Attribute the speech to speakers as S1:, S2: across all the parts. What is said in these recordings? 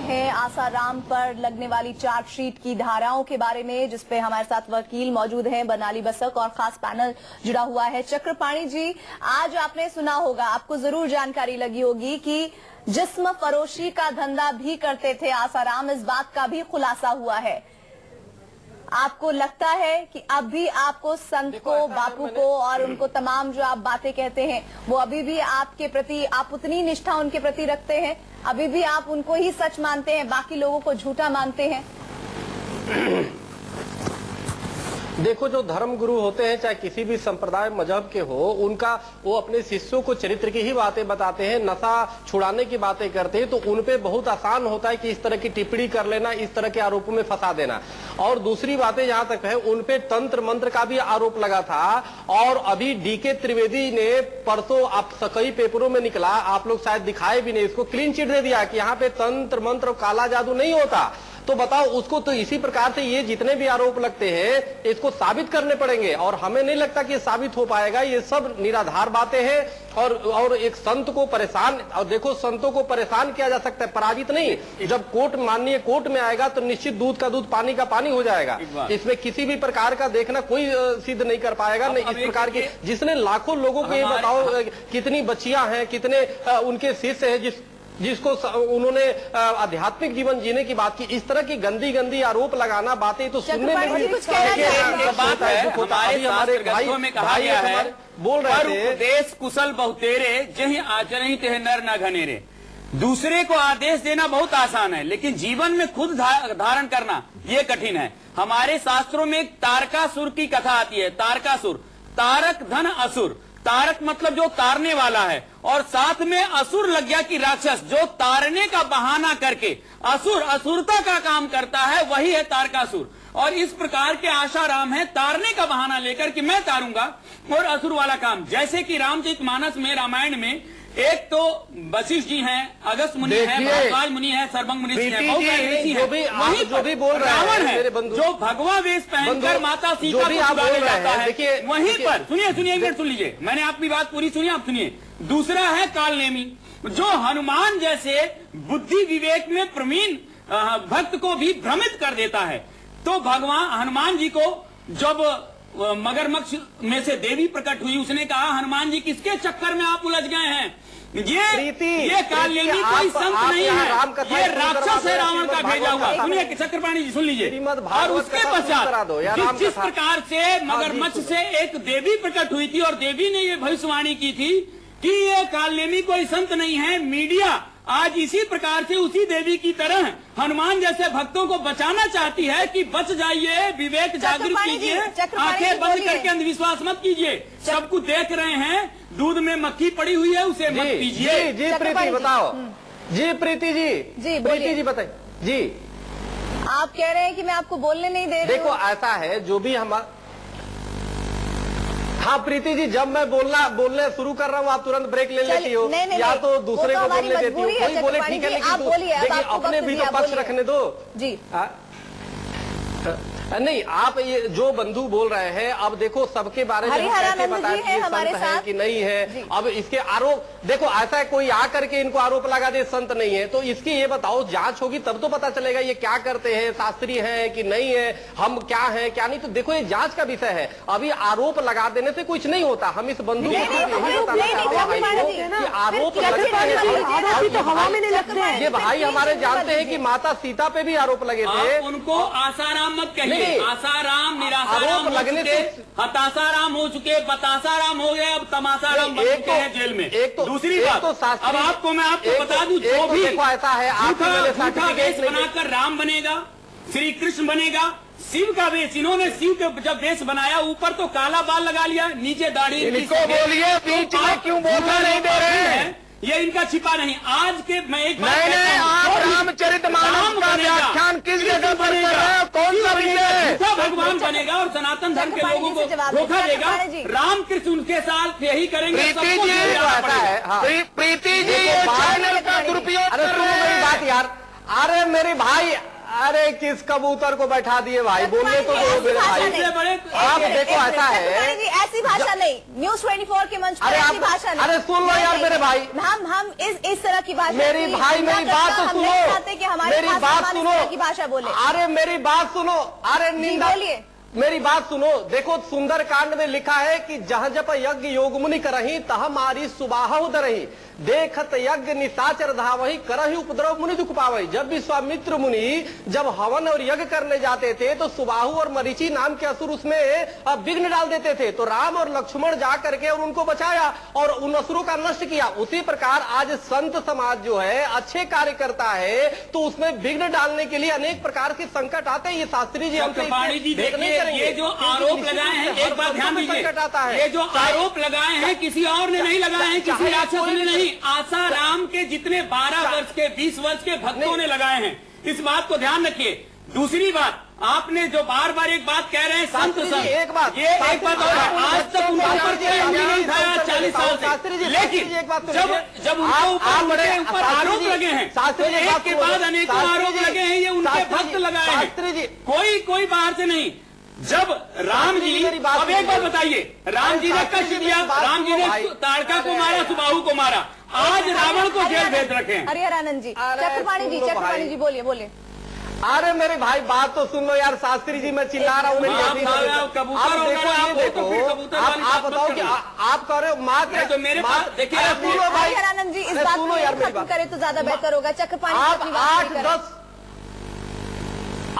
S1: हैं आसाराम पर लगने वाली चार्जशीट की धाराओं के बारे में, जिसपे हमारे साथ वकील मौजूद हैं बरनाली बसक और खास पैनल जुड़ा हुआ है। चक्रपाणी जी, आज आपने सुना होगा, आपको जरूर जानकारी लगी होगी कि जिस्म फरोशी का धंधा भी करते थे आसाराम, इस बात का भी खुलासा हुआ है। आपको लगता है कि अब भी आपको संत को, बापू को और उनको तमाम जो आप बातें कहते हैं वो अभी भी आपके प्रति, आप उतनी निष्ठा उनके प्रति रखते हैं? अभी भी आप उनको ही सच मानते हैं, बाकी लोगों को झूठा मानते हैं?
S2: देखो, जो धर्म गुरु होते हैं, चाहे किसी भी संप्रदाय मजहब के हो, उनका वो अपने शिष्यों को चरित्र की ही बातें बताते हैं, नशा छुड़ाने की बातें करते हैं, तो उनपे बहुत आसान होता है कि इस तरह की टिप्पणी कर लेना, इस तरह के आरोपों में फंसा देना। और दूसरी बातें जहां तक है, उनपे तंत्र मंत्र का भी आरोप लगा था। और अभी डीके त्रिवेदी ने परसों, आप कई पेपरों में निकला, आप लोग शायद दिखाए भी नहीं, इसको क्लीन चिट दे दिया कि यहाँ पे तंत्र मंत्र काला जादू नहीं होता। तो बताओ, उसको तो इसी प्रकार से ये जितने भी आरोप लगते हैं इसको साबित करने पड़ेंगे, और हमें नहीं लगता कि ये साबित हो पाएगा। ये सब निराधार बातें हैं। और एक संत को परेशान, और देखो, संतों को परेशान किया जा सकता है, पराजित नहीं। जब कोर्ट, माननीय कोर्ट में आएगा तो निश्चित दूध का दूध, पानी का पानी हो जाएगा। इसमें किसी भी प्रकार का देखना कोई सिद्ध नहीं कर पाएगा। नहीं, इस प्रकार के जिसने लाखों लोगों को, ये बताओ कितनी बच्चियां हैं, कितने उनके शिष्य हैं जिसको उन्होंने आध्यात्मिक जीवन जीने की बात की। इस तरह की गंदी गंदी आरोप लगाना, बातें तो सुनने में भी
S3: बात है। हमारे ग्रंथों में कहा गया है,
S2: बोल रहे थे,
S3: उपदेश कुशल बहुतेरे जहि आचरण ते नर न घनेरे। दूसरे को आदेश देना बहुत आसान है, लेकिन जीवन में खुद धारण करना ये कठिन है। हमारे शास्त्रों में एक तारकासुर की कथा आती है। तारकासुर, तारक धन असुर। तारक मतलब जो तारने वाला है, और साथ में असुर लग गया कि राक्षस, जो तारने का बहाना करके असुरता का काम करता है, वही है तारकासुर। और इस प्रकार के आसाराम है, तारने का बहाना लेकर कि मैं तारूंगा, और असुर वाला काम। जैसे कि रामचरितमानस में, रामायण में, एक तो वशिष्ठ जी हैं, अगस्त मुनि हैं, भारद्वाज मुनि हैं, सर्वंग मुनि हैं, बहुत सारे ऋषि हैं। वहीं
S2: जो भी बोल रहे हैं
S3: रावण है, जो भगवा वेश पहनकर माता सीता को छुड़ाने जाता है। वहीं पर सुनिए, एक मिनट सुन लीजिए, मैंने आपकी बात पूरी सुनी, आप सुनिए। दूसरा है कालनेमी, जो हनुमान जैसे बुद्धि विवेक में प्रवीण भक्त को भी भ्रमित कर देता है। तो भगवान हनुमान जी को जब मगरमच्छ में से देवी प्रकट हुई, उसने कहा, हनुमान जी किसके चक्कर में आप उलझ गए हैं? ये कालनेमी कोई संत नहीं है, ये राक्षस है, रावण का भेजा हुआ। सुनिए चक्रपाणी जी, सुन लीजिए। और उसके पश्चात जिस प्रकार से मगरमच्छ से एक देवी प्रकट हुई थी, और देवी ने ये भविष्यवाणी की थी कि ये कालनेमी कोई संत नहीं है, मीडिया आज इसी प्रकार से उसी देवी की तरह हनुमान जैसे भक्तों को बचाना चाहती है कि बच जाइए, विवेक जागरूक कीजिए, आंखें बंद करके अंधविश्वास मत कीजिए। सब कुछ देख रहे हैं, दूध में मक्खी पड़ी हुई है, उसे मत पीजिए।
S2: जी प्रीति बताओ। जी प्रीति जी बताइए। जी,
S1: आप कह रहे हैं कि मैं आपको बोलने नहीं दे रही।
S2: देखो, ऐसा है, जो भी हम, हाँ प्रीति जी, जब मैं बोलने शुरू कर रहा हूँ आप तुरंत ब्रेक ले लेती हो, या तो दूसरे को बोलने देती हो। कोई बोले ठीक है, लेकिन देखिए अपने भी तो पक्ष रखने दो जी। नहीं, आप ये जो बंधु बोल रहे हैं, अब देखो सबके बारे में कैसे बताएं कि संत है कि नहीं है। अब इसके आरोप देखो, ऐसा है कोई आकर के इनको आरोप लगा दे संत नहीं है, तो इसकी ये बताओ, जांच होगी तब तो पता चलेगा ये क्या करते हैं, शास्त्री हैं कि नहीं है, हम क्या है क्या नहीं। तो देखो, ये जांच का विषय है। अभी आरोप लगा देने से कुछ नहीं होता। हम इस बंधु को यही बताना चाहते हैं, आरोप लगते हैं। ये भाई हमारे जानते हैं कि माता सीता पे भी आरोप लगे थे।
S3: उनको आसाराम मत कहिए, आसाराम निराशाराम लगने से हताशाराम हो चुके, बतासाराम हो गए, अब तमाशाराम बन चुके हैं जेल में।
S2: एक तो
S3: दूसरी बात, अब आपको मैं बता दूं, जो भी
S2: ऐसा है,
S3: झूठा वेश बनाकर राम बनेगा, श्री कृष्ण बनेगा, शिव का वेश, इन्होंने शिव के जब वेश बनाया, ऊपर तो काला बाल लगा लिया, नीचे दाढ़ी।
S2: बोलिए, बीच में क्यों बोलना नहीं दे रहे हैं?
S3: ये इनका छिपा नहीं। आज के मैं एक
S2: नहीं, आप रामचरितमानस का व्याख्यान किस जगह पर कर रहे हैं? कौन सा विषय?
S3: भगवान बनेगा और सनातन धर्म के लोगों को धोखा देगा। राम कृष्ण उनके साथ यही करेंगे।
S2: प्रीति जी, चैनल का दुरुपयोग। अरे सुनो मेरी बात यार, अरे मेरे भाई, अरे किस कबूतर को बैठा दिए भाई, बोलने तो दो मेरे भाई। आप देखो, ऐसा है,
S1: ऐसी भाषा नहीं, न्यूज़ 24 के मंच पर ऐसी भाषा नहीं।
S2: अरे सुन लो यार मेरे भाई,
S1: हम इस तरह की भाषा,
S2: मेरी भाई मेरी बात तो सुनो।
S1: हमारे
S2: मेरी बात सुनो
S1: की भाषा बोले।
S2: अरे मेरी बात सुनो, अरे निंदा,
S1: बोलिए।
S2: मेरी बात सुनो। देखो सुंदरकांड में लिखा है कि जहाँ जप यज्ञ योग मुनि करही तह मारी सुबाह उदरही, देखत यज्ञ निशाचर धावही करही उपद्रव मुनि दुख पावही। जब विश्वामित्र मुनि जब हवन और यज्ञ करने जाते थे तो सुबाहु और मरीचि नाम के असुर उसमें विघ्न डाल देते थे, तो राम और लक्ष्मण जा करके और उनको बचाया और उन असुरों का नष्ट किया। उसी प्रकार आज संत समाज जो है अच्छे कार्य करता है तो उसमें विघ्न डालने के लिए अनेक प्रकार के संकट आते हैं। ये शास्त्री जी हमसे
S3: ये जो आरोप लगाए हैं, एक बात ध्यान दीजिए, ये जो आरोप लगाए हैं किसी और ने नहीं लगाए हैं, किसी राक्षस ने नहीं, आसाराम के जितने 12 वर्ष के 20 वर्ष के भक्तों ने लगाए हैं। इस बात को ध्यान रखिए। दूसरी बात, आपने जो बार बार एक बात कह रहे हैं संत
S2: एक बात,
S3: ये एक बात और है, आज तक उनके ऊपर नहीं था 40 साल से, लेकिन जब उनके ऊपर आरोप लगे हैं तो एक के बाद अनेकों आरोप लगे हैं, ये उनके भक्त लगाए हैं, कोई बाहर से नहीं। जब राम जी, अब एक बात बताइए, राम जी ने कष्ट दिया, राम जी ने ताड़का को मारा, सुबाहु को मारा, आज रावण को जेल भेज रखे हैं।
S1: हरिहरानंद जी, चक्रपाणी जी बोलिए बोलिए।
S2: अरे मेरे भाई बात तो सुन लो यार, शास्त्री जी मैं चिल्ला रहा हूँ। मेरी आप बताओ कि आप कह रहे हो मात्र
S3: तो मेरे पास देखिए,
S1: हरिहरानंद जी इस बात को खत्म करें तो ज्यादा बेहतर होगा। चक्रपाणी
S2: आप 8-10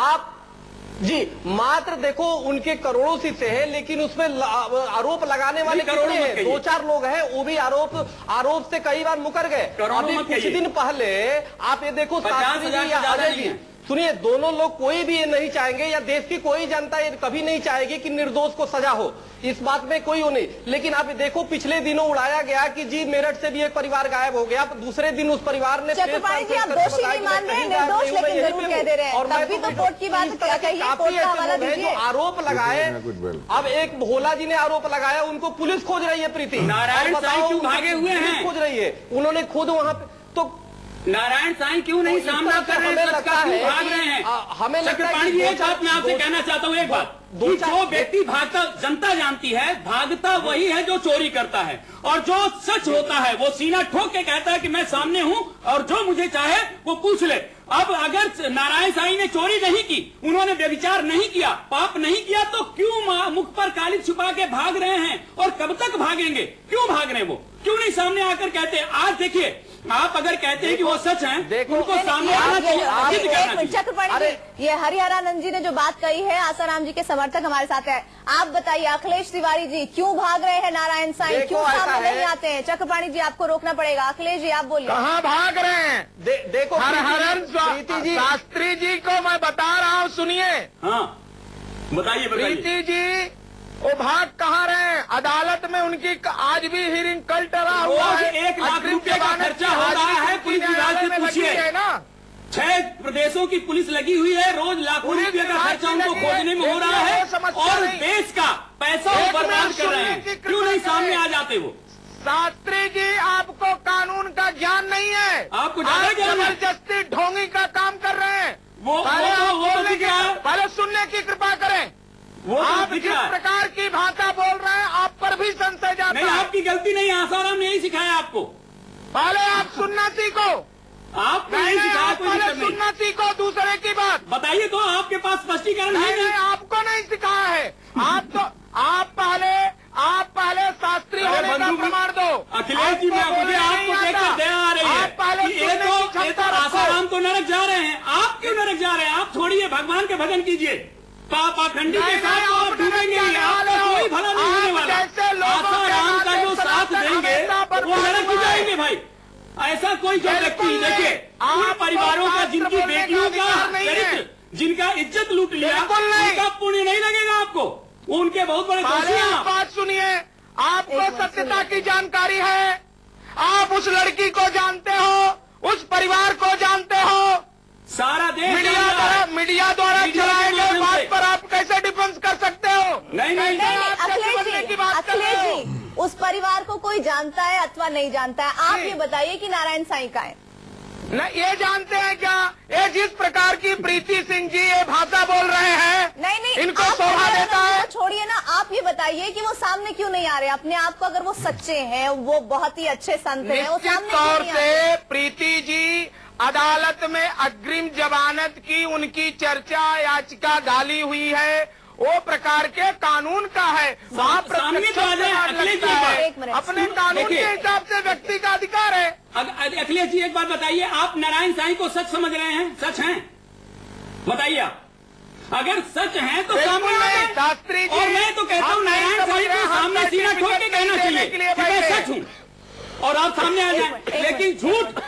S2: आप जी मात्र देखो उनके करोड़ों शिष्य हैं, लेकिन उसमें आरोप लगाने वाले कितने हैं? 2-4 लोग हैं, वो भी आरोप से कई बार मुकर गए। अभी कुछ दिन पहले आप ये देखो, शास्त्री जी या अजय जी, सुनिए, दोनों लोग कोई भी ये नहीं चाहेंगे या देश की कोई जनता ये कभी नहीं चाहेगी कि निर्दोष को सजा हो, इस बात में कोई वो नहीं। लेकिन आप देखो पिछले दिनों उड़ाया गया कि जी मेरठ से भी एक परिवार गायब हो गया, दूसरे दिन उस परिवार ने
S1: चक्रपाणी जी आप दोषी नहीं मान रहे हैं, निर्दोष लेकिन जरूर कह दे रहे हैं, तभी तो कोर्ट की बात कहिए, कोर्ट का हवाला दीजिए।
S2: आरोप लगाए, अब एक भोला जी ने आरोप लगाया, उनको पुलिस खोज रही है। प्रीति
S3: नारायण साईं क्यों भागे हुए हैं?
S2: खोज रही है, उन्होंने खुद वहाँ पे तो
S3: नारायण साईं क्यों नहीं सामना कर रहे हैं, सच का क्यों भाग रहे हैं?
S2: हमें
S3: चक्रपाणी जी एक बात मैं आपसे कहना चाहता हूँ, एक बात, जो व्यक्ति भागता, जनता जानती है, भागता वही है जो चोरी करता है, और जो सच होता है वो सीना ठोक के कहता है कि मैं सामने हूँ और जो मुझे चाहे वो पूछ ले। अब अगर नारायण साईं ने चोरी नहीं की, उन्होंने व्यभिचार नहीं किया, पाप नहीं किया, तो क्यों मुख पर काली छुपा के भाग रहे हैं? और कब तक भागेंगे? क्यों भाग रहे हैं वो? क्यों नहीं सामने आकर कहते? आज देखिए, आप अगर कहते हैं कि वो सच हैं, उनको सामने आना चाहिए।
S1: चक्रपाणी जी, ये हरिहरानंद जी ने जो बात कही है, आसाराम जी के समर्थक हमारे साथ है, आप बताइए अखिलेश तिवारी जी क्यों भाग रहे हैं नारायण साईं, क्यों सामने नहीं आते हैं? चक्रपाणी जी आपको रोकना पड़ेगा। अखिलेश जी आप बोलिए।
S4: कहाँ भाग रहे हैं?
S2: देखो
S4: शास्त्री जी को मैं बता रहा हूँ, सुनिए।
S3: हाँ बताइए
S4: प्रीति जी, वो भाग कहाँ रहे हैं? अदालत में उनकी आज भी हियरिंग कल टला हुआ है।
S3: 1 लाख रुपए का खर्चा हो रहा है, पुलिस विभाग से पूछिए ना। 6 प्रदेशों की पुलिस लगी हुई है, रोज लाखों रुपए का खर्चा उनको खोजने में हो रहा है, और देश का पैसा बर्बाद कर रहे हैं। क्यों नहीं सामने आ जाते वो?
S4: शास्त्री जी, आपको कानून का ज्ञान नहीं है,
S3: आपको
S4: जबरदस्ती ढोंगी का काम कर रहे हैं। पहले सुनने की कृपा करें। आप जिस प्रकार की भाषा बोल रहे हैं, आप पर भी संशय जाता है।
S3: नहीं, आपकी गलती नहीं, आसाराम ने यही सिखाया आपको।
S4: पहले आप सुनना सीखो।
S3: आपको नहीं सिखाया,
S4: पहले सुनना सीखो। दूसरे की बात
S3: बताइए तो, आपके पास स्पष्टीकरण है?
S4: नहीं, आपको नहीं सिखाया है। आप पहले शास्त्री होने का प्रमाण दो।
S3: अखिलेश जी, मुझे आपको देखकर दया आ रही है। आसाराम तो नरक जा रहे हैं, आप क्यों नरक जा रहे हैं? आप छोड़िए, भगवान के भजन कीजिए। पाखंडी के साथ आप डूबेंगे, आपका कोई भला नहीं होने वाला। आसाराम का जो साथ देंगे वो नरक की जाएंगे भाई। ऐसा कोई जो व्यक्ति, देखिए, उन परिवारों का जिनकी बेटियों का चरित्र, जिनका इज्जत लूट लिया, उनका पुण्य नहीं लगेगा आपको? उनके बहुत बड़े दोषी हैं।
S4: बात सुनिए, आपको सत्यता की जानकारी है, आप उस लड़की को जानते हो, उस परिवार को जानते हो,
S3: सारा देश
S4: मीडिया द्वारा चलाए गए बात पर आप कैसे डिफेंस कर सकते हो?
S3: नहीं,
S1: अखिलेश जी, उस परिवार को कोई जानता है अथवा नहीं जानता है, आप ये बताइए कि नारायण साईं का है
S4: न, ये जानते हैं क्या? ये जिस प्रकार की प्रीति सिंह जी ये भाषा बोल रहे हैं, नहीं, इनको शोभा देता है?
S1: छोड़िए ना, आप ये बताइए कि वो सामने क्यों नहीं आ रहे अपने आप को? अगर वो सच्चे हैं, वो बहुत ही अच्छे संत हैं, वो सामने
S4: निश्चित तौर से प्रीति जी अदालत में अग्रिम जमानत की उनकी चर्चा याचिका डाली हुई है, वो प्रकार के कानून का है। वहाँ
S3: सामने तो आ जाए, अखिलेश जी
S4: अपने कानून के हिसाब से व्यक्ति का अधिकार है।
S3: अखिलेश जी एक बात बताइए, आप नारायण साईं को सच समझ रहे हैं? सच हैं? बताइए आप। अगर सच है तो सामने आ जाए।
S4: शास्त्री जी,
S3: और मैं तो कहता हूँ नारायण साईं को सामने सीना ठोक के कहना चाहिए कि मैं सच हूँ, और आप सामने आ जाए। लेकिन झूठ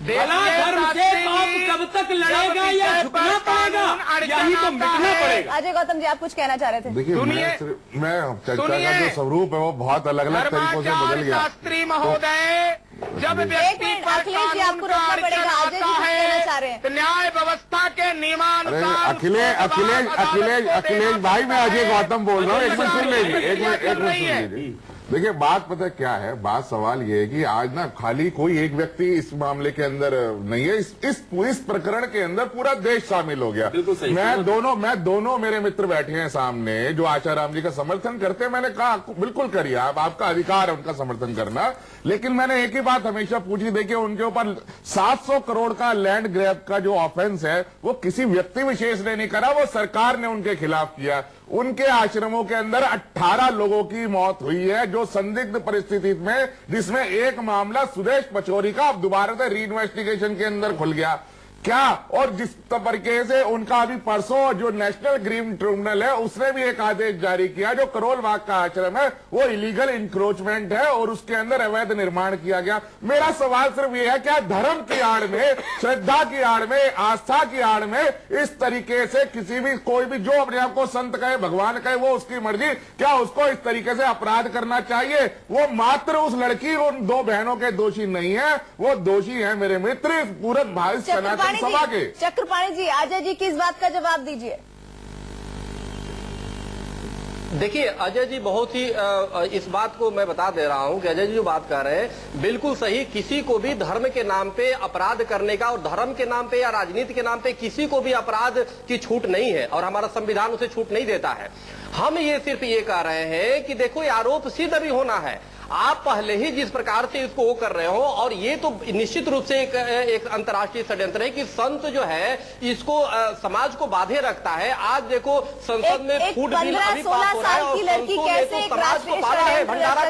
S3: भला धर्म से आप कब तक लड़ेगा या झुकना पड़ेगा, यही तो मिटना पड़ेगा।
S1: अजय गौतम जी, आप कुछ कहना चाह रहे थे?
S5: देखिए, मैं चर्चा का जो स्वरूप है वो बहुत अलग अलग तरीकों से बदल गया।
S4: शास्त्री महोदय, जब व्यक्ति पर
S1: अखिलेश जी, आपको रोकना पड़ेगा। अजय जी कुछ कहना चाह रहे हैं?
S4: तो न्याय व्यवस्था के नियमानुसार
S5: अखिलेश भाई, मैं अजय गौतम बोल रहा हूँ। एक मिनट सुन लीजिए, एक मिनट सुन लीजिए। देखिए, बात पता क्या है, बात सवाल ये है कि आज ना खाली कोई एक व्यक्ति इस मामले के अंदर नहीं है, इस प्रकरण के अंदर पूरा देश शामिल हो गया। मैं दोनों मेरे मित्र बैठे हैं सामने जो आशाराम जी का समर्थन करते हैं। मैंने कहा बिल्कुल करिए, आपका अधिकार है उनका समर्थन करना, लेकिन मैंने एक ही बात हमेशा पूछी। देखिए, उनके ऊपर 700 करोड़ का लैंड ग्रैब का जो ऑफेंस है वो किसी व्यक्ति विशेष ने नहीं करा, वो सरकार ने उनके खिलाफ किया। उनके आश्रमों के अंदर 18 लोगों की मौत हुई है जो संदिग्ध परिस्थिति में, जिसमें एक मामला सुदेश पचौरी का अब दोबारा से री इन्वेस्टिगेशन के अंदर खुल गया क्या। और जिस तरीके से उनका अभी परसों जो नेशनल ग्रीन ट्रिब्यूनल है उसने भी एक आदेश जारी किया, जो करोल बाग का आश्रम है वो इलीगल इंक्रोचमेंट है और उसके अंदर अवैध निर्माण किया गया। मेरा सवाल सिर्फ ये है, क्या धर्म की आड़ में, श्रद्धा की आड़ में, आस्था की आड़ में इस तरीके से किसी भी कोई भी जो अपने आप को संत कहे, भगवान कहे, वो उसकी मर्जी, क्या उसको इस तरीके से अपराध करना चाहिए? वो मात्र उस लड़की, उन दो बहनों के दोषी नहीं है, वो दोषी है मेरे मित्र पूरे भारत सनातन सभा के।
S1: चक्रपाणी जी, अजय जी की इस बात का जवाब दीजिए।
S2: देखिए, अजय जी बहुत ही इस बात को मैं बता दे रहा हूं कि अजय जी जो बात कर रहे हैं बिल्कुल सही। किसी को भी धर्म के नाम पे अपराध करने का, और धर्म के नाम पे या राजनीति के नाम पे किसी को भी अपराध की छूट नहीं है, और हमारा संविधान उसे छूट नहीं देता है। हम ये सिर्फ ये कह रहे हैं कि देखो, ये आरोप सिद्ध भी होना है। आप पहले ही जिस प्रकार से इसको वो कर रहे हो, और ये तो निश्चित रूप से एक अंतर्राष्ट्रीय षड्यंत्र है कि संत जो है इसको समाज को बांधे रखता है। आज देखो संसद में फूड बिल अभी पास हो रहा है और संतों ने तो समाज को पाला है, भंडारा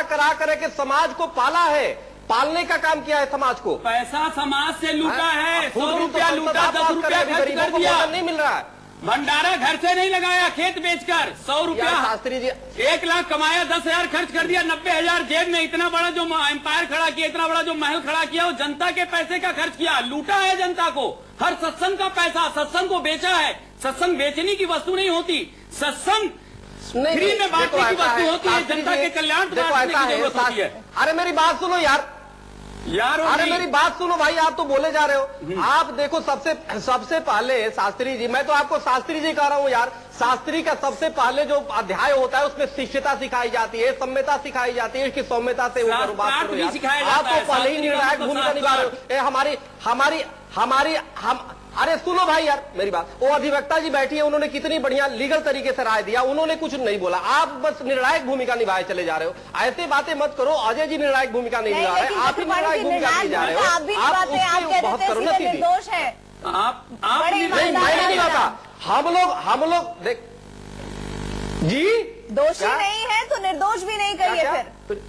S2: करा करके समाज को पाला है, पालने का काम किया है समाज को।
S3: पैसा समाज से लूटा है, 100 रुपया लूटा, 10 रुपया
S2: गरीबों को भोजन नहीं मिल रहा है।
S3: भंडारा घर से नहीं लगाया, खेत बेचकर 100 रुपया
S2: शास्त्री जी
S3: 1 लाख कमाया, 10,000 खर्च कर दिया, 90,000 जेब में। इतना बड़ा जो एम्पायर खड़ा किया, इतना बड़ा जो महल खड़ा किया, वो जनता के पैसे का खर्च किया, लूटा है जनता को। हर सत्संग का पैसा सत्संग को बेचा है। सत्संग बेचने की वस्तु नहीं होती, सत्संग फ्री में बांटने की वस्तु होती है, जनता के कल्याण की जरूरत होती है।
S2: अरे मेरी बात सुनो यार, अरे मेरी बात सुनो भाई, आप तो बोले जा रहे हो। आप देखो, सबसे पहले शास्त्री जी, मैं तो आपको शास्त्री जी कह रहा हूँ यार, शास्त्री का सबसे पहले जो अध्याय होता है उसमें शिष्यता सिखाई जाती है, सम्यता सिखाई जाती है, इसकी सौम्यता से ऊपर बात करो यार। आप तो पहले ही निर्णायक भूमिका निभा रहे हो। अरे सुनो भाई यार मेरी बात, वो अधिवक्ता जी बैठी है, उन्होंने कितनी बढ़िया लीगल तरीके से राय दिया, उन्होंने कुछ नहीं बोला, आप बस निर्णायक भूमिका निभाए चले जा रहे हो। ऐसे बातें मत करो, अजय जी निर्णायक भूमिका नहीं निभा रहे, आप ही निर्णायक भूमिका नहीं जा रहे हो। आप उसके बहुत करो ना सीधी।
S3: आप
S2: नहीं, मैं नहीं निभाता। हम लोग देख जी,
S1: दोषी नहीं है तो निर्दोष भी नहीं करिए फिर।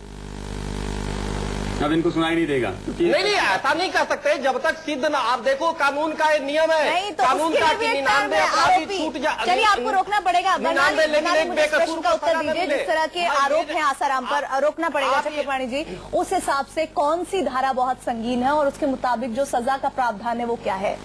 S3: अब इनको सुनाई नहीं देगा।
S2: नहीं, ऐसा नहीं कर सकते जब तक सिद्ध ना। आप देखो, कानून का एक नियम है,
S1: नहीं तो
S2: कानून का कि 99 अपराधी छूट जाए।
S1: चलिए, आपको रोकना पड़ेगा। प्रश्न का उत्तर दीजिए। जिस तरह के आरोप हैं आसाराम पर, रोकना पड़ेगा चक्रपाणी जी। उस हिसाब से कौन सी धारा बहुत संगीन है और उसके मुताबिक जो सजा का प्रावधान है वो क्या है?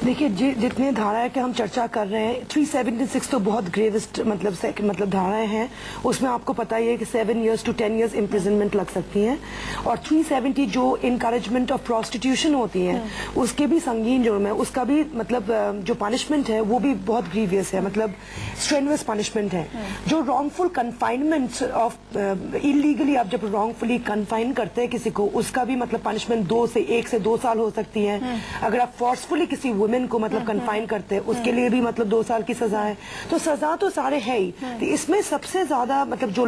S6: देखिए, जितने धाराएं की हम चर्चा कर रहे हैं, 376 तो बहुत ग्रेवेस्ट मतलब धाराएं हैं। उसमें आपको पता ही है कि 7 years to 10 years इम्प्रिजनमेंट लग सकती हैं। और 370 जो इनकरेजमेंट ऑफ प्रोस्टिट्यूशन होती है उसके भी संगीन जुर्म है। उसका भी मतलब जो पनिशमेंट है वो भी बहुत ग्रीवियस है, मतलब स्ट्रेनुअस पनिशमेंट है। जो रॉन्गफुल कन्फाइनमेंट ऑफ इलीगली आप जब रॉन्गफुली कन्फाइन करते हैं किसी को, उसका भी मतलब पनिशमेंट 1 से 2 साल हो सकती है। अगर आप फोर्सफुली किसी वुमेन को मतलब कन्फाइन करते हैं उसके लिए भी मतलब 2 साल की सजा है। तो सजा तो सारे है ही, तो इसमें सबसे ज्यादा मतलब जो